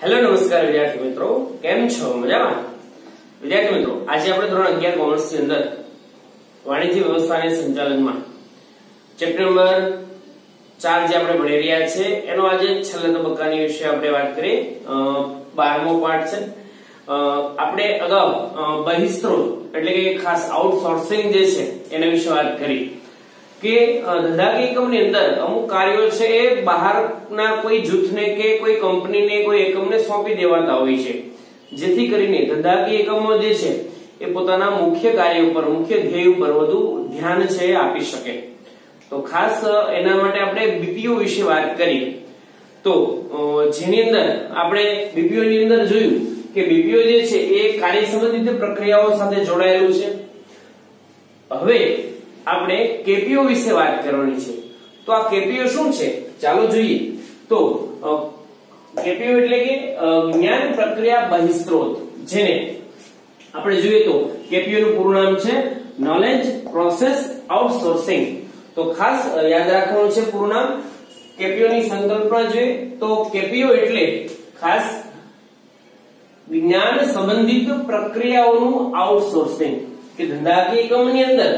Hello નમસ્કાર વિદ્યાર્થી મિત્રો, કેમ છો? મજામાં? વિદ્યાર્થી મિત્રો, આજે આપણે ધોરણ 11 કોમર્સ ની અંદર વાણિજ્ય વ્યવસ્થા અને સંચાલનમાં ચેપ્ટર નંબર 4 જે આપણે ભણી રહ્યા છે એનો આજે છેલ્લા તબક્કાની વિશે આપણે વાત કરી. 12મો પાઠ છે. આપણે અગાઉ બહિસ્ત્રોત એટલે કે ખાસ આઉટસોર્સિંગ જે છે એના વિશે વાત કરી કે ધંધાકીય એકમની અંદર અમુક કાર્યો છે એ બહારના કોઈ જૂથને કે કોઈ કંપનીને કોઈ એકમને સોંપી દેવાતા હોય છે, જેથી કરીને ધંધાકીય એકમો જે છે એ પોતાના મુખ્ય કાર્ય ઉપર, મુખ્ય ધ્યેય ઉપર વધુ ધ્યાન છે આપી શકે. તો ખાસ એના માટે આપણે બીપીઓ વિશે વાત કરી. તો જેની અંદર આપણે બીપીઓ ની અંદર જોયું કે બીપીઓ જે છે એ કાર્ય સંબંધિત પ્રક્રિયાઓ સાથે જોડાયેલું છે. હવે આપણે કેપીઓ વિશે વાત કરવાની છે. તો આ કેપીઓ શું છે ચાલો જોઈએ. તો કેપીઓ એટલે કે જ્ઞાન પ્રક્રિયા બહિસ્ત્રોત, જેને આપણે જોઈએ તો કેપીઓ નું પૂરું નામ છે નોલેજ પ્રોસેસ આઉટસોર્સિંગ. તો ખાસ યાદ રાખવાનું છે પૂરું નામ. કેપીઓ ની સંકલ્પના જોઈએ તો કેપીઓ એટલે ખાસ વિજ્ઞાન સંબંધિત પ્રક્રિયાઓનું આઉટસોર્સિંગ, કે ધંધાકીય એકમની અંદર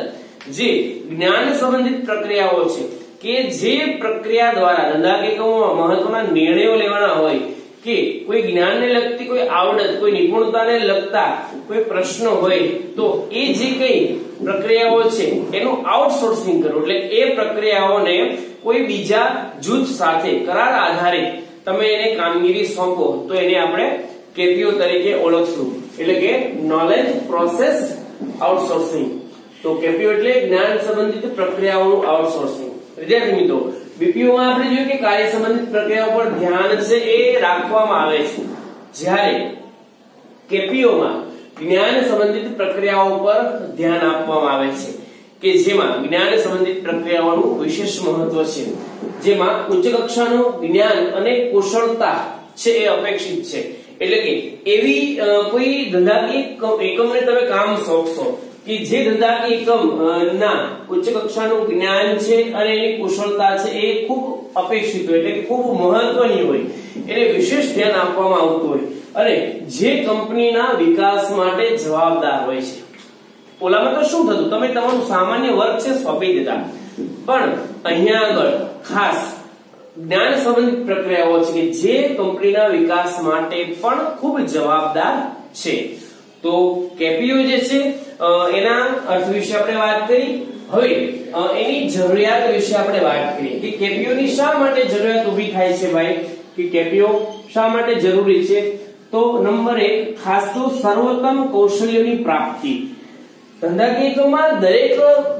જે જ્ઞાન સંબંધિત પ્રક્રિયાઓ છે કે જે પ્રક્રિયા દ્વારા ધંધાકીય એકમોમાં મહત્વના નિર્ણયો લેવાના હોય કે કોઈ જ્ઞાનને લગતી કોઈ આવડત, કોઈ નિપુણતાને લગતા કોઈ પ્રશ્ન હોય, તો એ જે કઈ પ્રક્રિયાઓ છે એનું આઉટસોર્સિંગ કરવું, એટલે એ પ્રક્રિયાઓને કોઈ બીજા જૂથ સાથે કરાર આધારિત તમે એને કામગીરી સોંપો તો એને આપણે કેપીઓ તરીકે ઓળખશું, એટલે કે નોલેજ પ્રોસેસ આઉટસોર્સિંગ. તો કેપીઓ એટલે જ્ઞાન સંબંધિત પ્રક્રિયાઓનું આઉટસોર્સિંગ. વિદ્યાર્થી મિત્રો, બીપીઓ માં આપણે જોયું કે કાર્ય સંબંધિત પ્રક્રિયાઓ પર ધ્યાન છે એ રાખવામાં આવે છે, જ્યારે કેપીઓ માં જ્ઞાન સંબંધિત પ્રક્રિયાઓ પર ધ્યાન આપવામાં આવે છે, કે જેમાં જ્ઞાન સંબંધિત પ્રક્રિયાઓનું વિશેષ મહત્વ છે, જેમાં ઉચ્ચ કક્ષાનું જ્ઞાન અને કુશળતા છે એ અપેક્ષિત છે. એટલે કે એવી કોઈ ધંધાકીય એકમને તમે કામ સોંપશો કે જે ધંધાકીય એકમ ના ઉચ્ચ કક્ષાનું જ્ઞાન છે અને એની કુશળતા છે એ ખૂબ અપેક્ષિત હોય, એટલે કે ખૂબ મહત્વની હોય, એને વિશેષ ધ્યાન આપવામાં આવતું હોય અને જે કંપનીના વિકાસ માટે જવાબદાર હોય છે. ઓલામાં તો શું થતું, તમે તમારું સામાન્ય વર્ક છે સોંપી દેતા, પણ અહીંયા આગળ ખાસ જ્ઞાન સંબંધિત પ્રક્રિયાઓ છે કે જે કંપનીના વિકાસ માટે પણ ખૂબ જવાબદાર છે. તો કેપીઓ જે છે એના અર્થ વિશે આપણે વાત કરી. હવે એની જરૂરિયાત વિશે આપણે વાત કરીએ કે કેપીઓ ની શા માટે જરૂરિયાત ઊભી થાય છે ભાઈ, કે કેપીઓ શા માટે જરૂરી છે. તો નંબર 1, ખાસ તો સર્વોત્તમ કૌશલ્યોની પ્રાપ્તિ. ધંધાકીય એકમમાં દરેક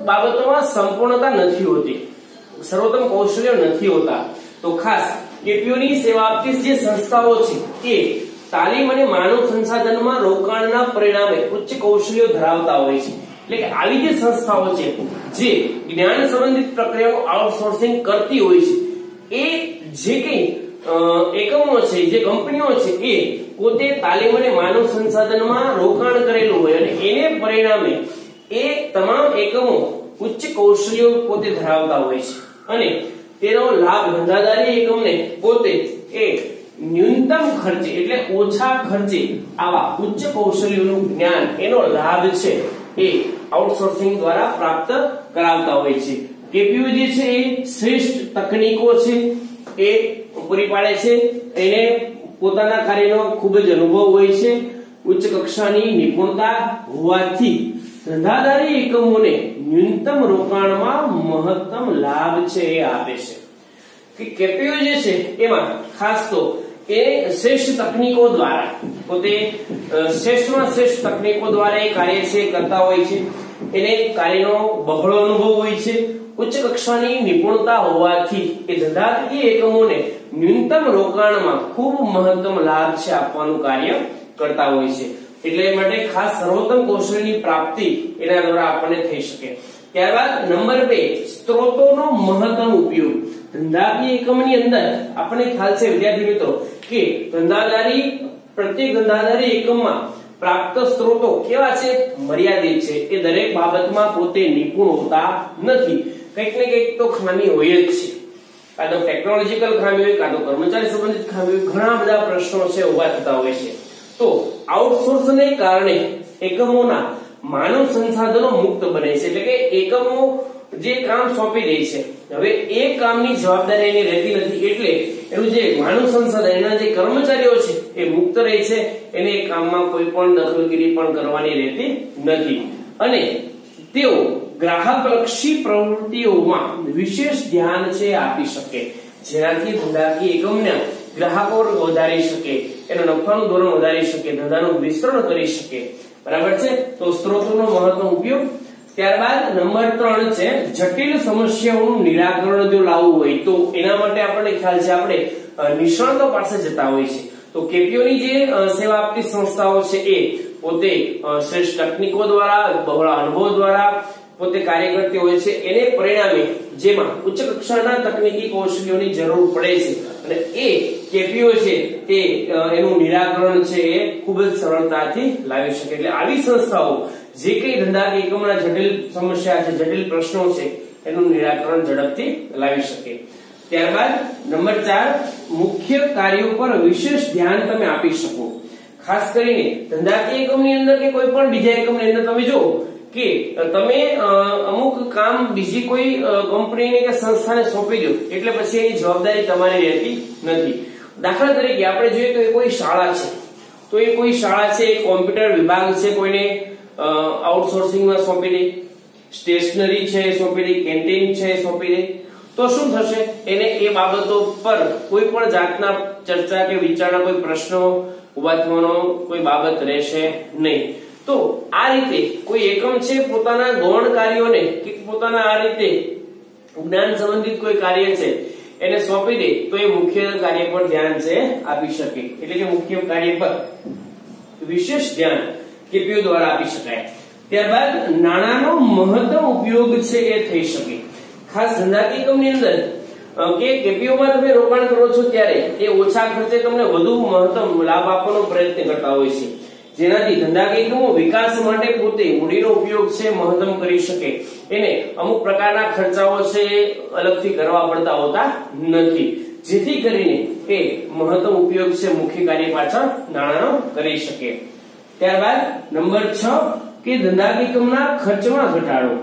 બાબતોમાં સંપૂર્ણતા નથી હોતી, સર્વોત્તમ કૌશલ્યો નથી હોતા. તો ખાસ કેપીઓની સેવા આપતી જે સંસ્થાઓ છે કે તાલીમ અને માનવ સંસાધનમાં રોકાણના પરિણામે ઉચ્ચ કૌશલ્યો ધરાવતા હોય છે. એટલે કે આવી જે સંસ્થાઓ છે જે જ્ઞાન સંબંધિત પ્રક્રિયાનું આઉટસોર્સિંગ કરતી હોય છે, એ જે કઈ એકમો છે, જે કંપનીઓ છે એ પોતે તાલીમ અને માનવ સંસાધનમાં રોકાણ કરેલું હોય અને એને પરિણામે એ તમામ એકમો ઉચ્ચ કૌશલ્યો પોતે ધરાવતા હોય છે અને તેનો લાભ ધંધાદારી એકમને પોતે એ ન્યૂનતમ ખર્ચે એટલે ઓછા ખર્ચે આવા ઉચ્ચ કૌશલ્યોનું જ્ઞાન, એનો લાભ છે એ આઉટસોર્સિંગ દ્વારા પ્રાપ્ત કરાવતા હોય છે. કેપીઓ જે છે એ શ્રેષ્ઠ તકનીકો છે એ પૂરી પાડે છે, એને પોતાના કાર્યનો ખૂબ જ અનુભવ હોય છે, ઉચ્ચ કક્ષાની નિપુણતા હોવાથી ધંધાદારી એકમોને ન્યૂનતમ રોકાણમાં મહત્તમ લાભ છે એ આપે છે. કે કેપીઓ જે છે એમાં ખાસ તો એ શ્રેષ્ઠ તકનીકો દ્વારા, પોતે શ્રેષ્ઠમાં શ્રેષ્ઠ તકનીકો દ્વારા એ કાર્ય છે કરતા હોય છે, એને કાર્યનો બહોળો અનુભવ હોય છે, ઉચ્ચ કક્ષાની નિપુણતા હોવાથી એ ધંધાકીય એકમોને ન્યૂનતમ રોકાણમાં ખૂબ મહત્તમ લાભ છે આપવાનું કાર્ય કરતા હોય છે. એટલે માટે ખાસ સર્વોત્તમ કૌશલ્યની પ્રાપ્તિ એના દ્વારા આપણને થઈ શકે. ત્યારબાદ નંબર 2, સ્ત્રોતોનો મહત્તમ ઉપયોગ. ધંધાકીય એકમની અંદર આપણને ખ્યાલ છે વિદ્યાર્થી મિત્રો કે પ્રત્યેક ધંધાદારી એકમમાં પ્રાપ્ત સ્ત્રોતો કેવા છે, મર્યાદિત છે. એ દરેક બાબતમાં પોતે નિપુણ હોતા નથી, કંઈક ને કંઈક તો ખામી હોય જ છે. કાં તો ટેકનોલોજીકલ ખામી હોય, કાં તો કર્મચારી સંબંધિત ખામી હોય, ઘણા બધા પ્રશ્નો છે ઉભા થતા હોય છે. તો આઉટસોર્સને કારણે એકમોના માનવ સંસાધનો મુક્ત બને છે, એટલે કે એકમો જે કામ સોંપી દે છે, હવે એ કામની જવાબદારી એની રહેતી નથી, એટલે એનું જે માનવ સંસાધન, એના જે કર્મચારીઓ છે એ મુક્ત રહે છે, એને એ કામમાં કોઈ પણ દખલગીરી પણ કરવાની રહેતી નથી, અને તેઓ ગ્રાહકલક્ષી પ્રવૃત્તિઓમાં વિશેષ ધ્યાન છે આપી શકે, જેનાથી ધંધાકીય એકમને ગ્રાહકો વધારી શકે, એના નફાનું ધોરણ વધારી શકે, ધંધાનું વિસ્તરણ કરી શકે. બરાબર છે. તો સ્ત્રોતોનો મહત્વનો ઉપયોગ. ત્યારબાદ નંબર 3 છે જટિલ સમસ્યાઓનું નિરાકરણ જો લાવવું હોય તો એના માટે આપણને ખ્યાલ છે આપણે નિષ્ણાતો પાસે જતા હોય છે. તો કેપીઓની જે સેવા આપતી સંસ્થાઓ છે એ પોતે શ્રેષ્ઠ તકનીકો દ્વારા, બહોળા અનુભવ દ્વારા પોતે કાર્ય કરતી હોય છે, એને પરિણામે જેમાં ઉચ્ચ કક્ષાના તકનીકી કૌશલ્યોની જરૂર પડે છે, અને એ કેપીઓ છે તે એનું નિરાકરણ છે એ ખૂબ જ સરળતાથી લાવી શકે. એટલે આવી સંસ્થાઓ જે કઈ ધંધાકીય એકમના જટિલ સમસ્યા છે, જટિલ પ્રશ્નો છે, એનું નિરાકરણ ઝડપથી લાવી શકે. ત્યારબાદ નંબર 4 મુખ્ય કાર્યો પર વિશેષ ધ્યાન તમે આપી શકો. ખાસ કરીને ધંધાકીય એકમની અંદર કે કોઈ પણ બીજા એકમની અંદર તમે જો કે તમે અમુક કામ બીજી કોઈ કંપનીને કે સંસ્થાને સોંપી દો એટલે પછી એની જવાબદારી તમારી રહેતી નથી. દાખલા તરીકે આપણે જોઈએ તો કોઈ શાળા છે, તો એ કોઈ શાળા છે, કોમ્પ્યુટર વિભાગ છે, કોઈને આઉટસોર્સિંગમાં સોંપી દે, સ્ટેશનરી છે સોંપી દે, કેન્ટીન છે સોંપી દે, તો શું થશે? એને એ બાબતો પર કોઈ પણ જાતના ચર્ચા કે વિચારણા, કોઈ પ્રશ્નો ઉભા થવાનો કોઈ બાબત રહેશે નહીં. તો આ રીતે કોઈ એકમ છે પોતાના ગૌણ કાર્યોને કે પોતાના આ રીતે જ્ઞાન સંબંધિત કોઈ કાર્ય છે એને સોંપી દે તો એ મુખ્ય કાર્ય પર ધ્યાન છે આપી શકે, એટલે કે મુખ્ય કાર્ય પર વિશેષ ધ્યાન કેપીઓ દ્વારા આપી શકાય. ત્યારબાદ નાણાંનો મહત્તમ ઉપયોગ છે એ થઈ શકે. ખાસ ધંધાકીય એકમની અંદર કે કેપીઓમાં તમે રોકાણ કરો છો ત્યારે એ ઓછા ખર્ચે તમને વધુ મહત્તમ લાભ આપવાનો પ્રયત્ન કરતા હોય છે, જેનાથી ધંધાકીય એકમો વિકાસ માટે પોતે મૂડીનો ઉપયોગ છે મહત્તમ કરી શકે. એને અમુક પ્રકારના ખર્ચાઓ છે અલગથી કરવા પડતા હોતા નથી, જેથી કરીને એ મહત્તમ ઉપયોગ છે મુખ્ય કાર્ય પાછળ નાણાંનો કરી શકે. ત્યારબાદ નંબર 6 કે ધંધાકીય એકમના ખર્ચમાં ઘટાડો.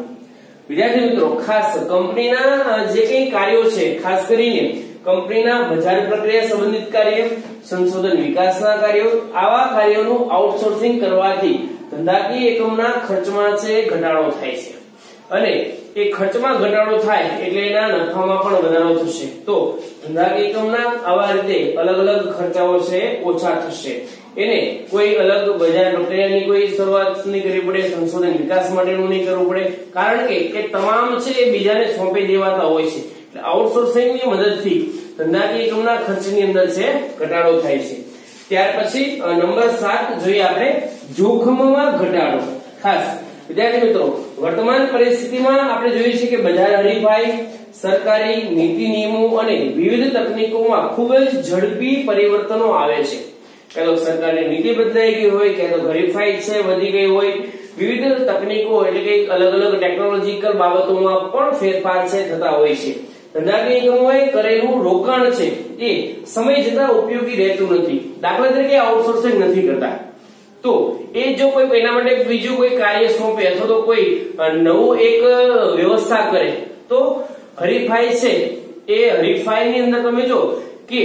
વિદ્યાર્થી મિત્રો, ખાસ કંપનીના જે કઈ કાર્યો છે, ખાસ કરીને કંપનીના બજાર પ્રક્રિયા સંબંધિત કાર્ય, સંશોધન વિકાસના કાર્યો, આવા કાર્યોનું આઉટસોર્સિંગ કરવાથી ધંધાકીય એકમના ખર્ચમાં છે ઘટાડો થાય છે, અને એ ખર્ચમાં ઘટાડો થાય એટલે એના નફામાં પણ વધારો થશે. તો ધંધાકીય એકમના આવા રીતે અલગ અલગ ખર્ચાઓ છે ઓછા થશે. એને કોઈ અલગ બજાર પ્રક્રિયાની કોઈ શરૂઆત નહીં કરવી પડે, સંશોધન વિકાસ માટેનું નહીં કરવું પડે, કારણ કે તમામ છે એ બીજાને સોંપી દેવાતા હોય છે. એટલે આઉટસોર્સિંગની મદદથી ધંધાકીય એકમના ખર્ચની અંદર છે ઘટાડો થાય છે. ત્યાર પછી નંબર 7 જોઈએ આપણે જોખમમાં ઘટાડો. ખાસ વિદ્યાર્થી મિત્રો, વર્તમાન પરિસ્થિતિમાં આપણે જોઈએ છીએ કે બજાર હરીફાઈ, સરકારી નીતિ નિયમો અને વિવિધ તકનીકોમાં ખૂબ જ ઝડપી પરિવર્તનો આવે છે. કે તો સરકારની નીતિ બદલાઈ ગઈ હોય, કે તો હરીફાઈ છે વધી ગઈ હોય, વિવિધ તકનીકો એટલે કે અલગ અલગ ટેકનોલોજીકલ બાબતોમાં પણ ફેરફાર છે થતા હોય છે. ધંધાકીય એકમોએ કરેલું રોકાણ છે એ સમય જતા ઉપયોગી રહેતું નથી. દાખલા તરીકે આઉટસોર્સિંગ નથી કરતા, તો એ જો કોઈ એના માટે બીજું કોઈ કાર્ય સોંપે અથવા તો કોઈ નવું એક વ્યવસ્થા કરે તો હરીફાઈ છે એ હરીફાઈની અંદર તમે જો કે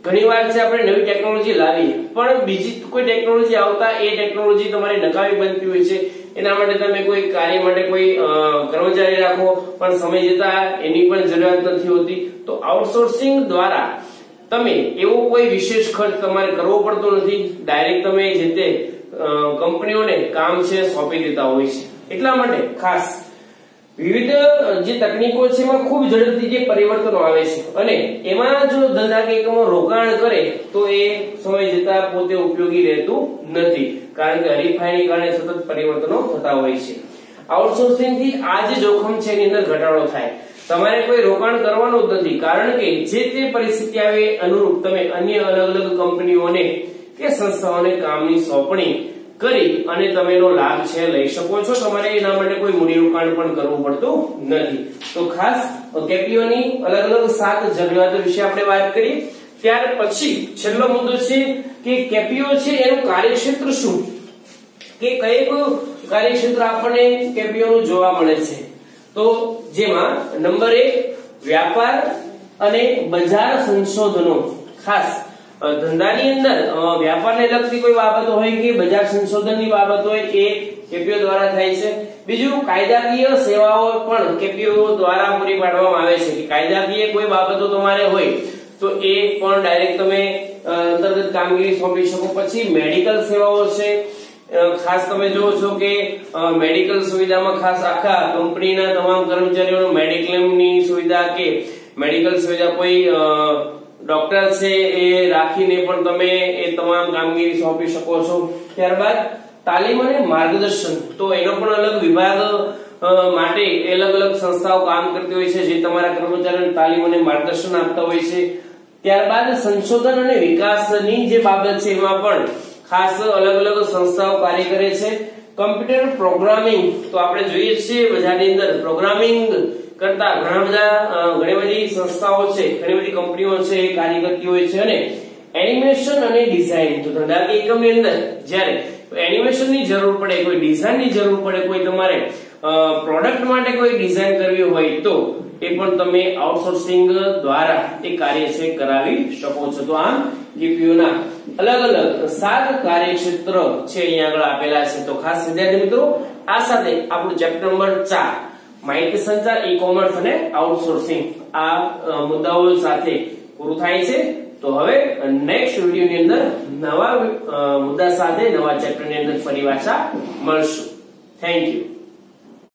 ઘણીવાર છે આપણે નવી ટેકનોલોજી લાવી પણ બીજી કોઈ ટેકનોલોજી આવતા એ ટેકનોલોજી તમારી નકામી બનતી હોય છે. એના માટે તમે કોઈ કાર્ય માટે કોઈ કર્મચારી રાખો પણ સમય જતા એની પણ જરૂરિયાત નથી હોતી. તો આઉટસોર્સિંગ દ્વારા તમે એવો કોઈ વિશેષ ખર્ચ તમારે કરવો પડતો નથી, ડાયરેક્ટ તમે જે તે કંપનીઓને કામ છે સોંપી દેતા હોય છે. એટલા માટે ખાસ વિવિધ જે તકનીકો છે એમાં ખૂબ ઝડપથી જે પરિવર્તનો આવે છે, અને એમાં જો ધંધાકીય એકમો રોકાણ કરે તો એ સમય જતા પોતે ઉપયોગી રહેતું નથી, કારણ કે હરીફાઈની કારણે સતત પરિવર્તનો થતા હોય છે. આઉટસોર્સિંગ થી આ જે જોખમ છે એની અંદર ઘટાડો થાય. તમારે કોઈ રોકાણ કરવાનું જ નથી, કારણ કે જે તે પરિસ્થિતિ આવે અનુરૂપ તમે અન્ય અલગ અલગ કંપનીઓને કે સંસ્થાઓને કામની સોંપણી કરી અને તમે એનો લાભ છે લઈ શકો છો. તમારે એના માટે કોઈ મૂડીરોકાણ પણ કરવું પડતું નથી. તો ખાસ કેપીઓની અલગ અલગ 7 જરૂરિયાતો વિશે આપણે વાત કરી. ત્યાર પછી છેલ્લો મુદ્દો છે કે કેપીઓ છે એનું કાર્યક્ષેત્ર શું, કે કયું કાર્યક્ષેત્ર આપણને કેપીઓનું જોવા મળે છે. તો જેમાં નંબર 1 વ્યાપાર અને બજાર સંશોધનો. ખાસ ધંધાની અંદર વ્યાપારને લગતી કોઈ બાબતો હોય કે બજાર સંશોધનની બાબત હોય એ કેપીઓ દ્વારા થાય છે. બીજું કાયદાકીય સેવાઓ પણ કેપીઓ દ્વારા પૂરી પાડવામાં આવે છે, કે કાયદાકીય કોઈ બાબતો તમારે હોય તો એ પણ ડાયરેક્ટ તમે અંતર્ગત કામગીરી સોંપી શકો. પછી મેડિકલ સેવાઓ છે. ખાસ તમે જોવો છો કે મેડિકલ સુવિધામાં ખાસ આખા કંપનીના તમામ કર્મચારીઓનો મેડિક્લેમની સુવિધા કે મેડિકલ સુવિધા કોઈ ડોક્ટર છે એ રાખીને પણ તમે એ તમામ કામગીરી સોંપી શકો છો. ત્યારબાદ તાલીમ અને માર્ગદર્શન. તો એનો પણ અલગ વિભાગ માટે અલગ અલગ સંસ્થાઓ કામ કરતી હોય છે, જે તમારા કર્મચારીઓને તાલીમ અને માર્ગદર્શન આપતા હોય છે. ત્યારબાદ સંશોધન અને વિકાસની જે બાબત છે એમાં પણ ખાસ અલગ અલગ સંસ્થાઓ કાર્ય કરે છે. Computer programming. તો આપણે જોઈએ છીએ બજારની અંદર પ્રોગ્રામિંગ કરતા ઘણી બધી સંસ્થાઓ છે, ઘણી બધી કંપનીઓ છે એ કાર્ય કરતી હોય છે. અને એનિમેશન અને ડિઝાઇન. તો ધંધાકીય એકમની અંદર જ્યારે એનિમેશનની જરૂર પડે, કોઈ ડિઝાઇનની જરૂર પડે, કોઈ તમારે પ્રોડક્ટ માટે કોઈ ડિઝાઇન કરવી હોય તો એ પણ તમે આઉટસોર્સિંગ દ્વારા એ કાર્ય છે કરાવી શકો છો. તો આમ કેપીઓના અલગ અલગ 7 કાર્યક્ષેત્ર છે અહીંયા આગળ આપેલા છે. તો ખાસ વિદ્યાર્થી મિત્રો આ સાથે આપણું ચેપ્ટર નંબર 4 માહિતી સંચાર, ઈ કોમર્સ અને આઉટસોર્સિંગ આ મુદ્દાઓ સાથે પૂરું થાય છે. તો હવે નેક્સ્ટ વિડિયોની અંદર નવા મુદ્દા સાથે નવા ચેપ્ટરની અંદર ફરી પાછા મળશું. Thank you.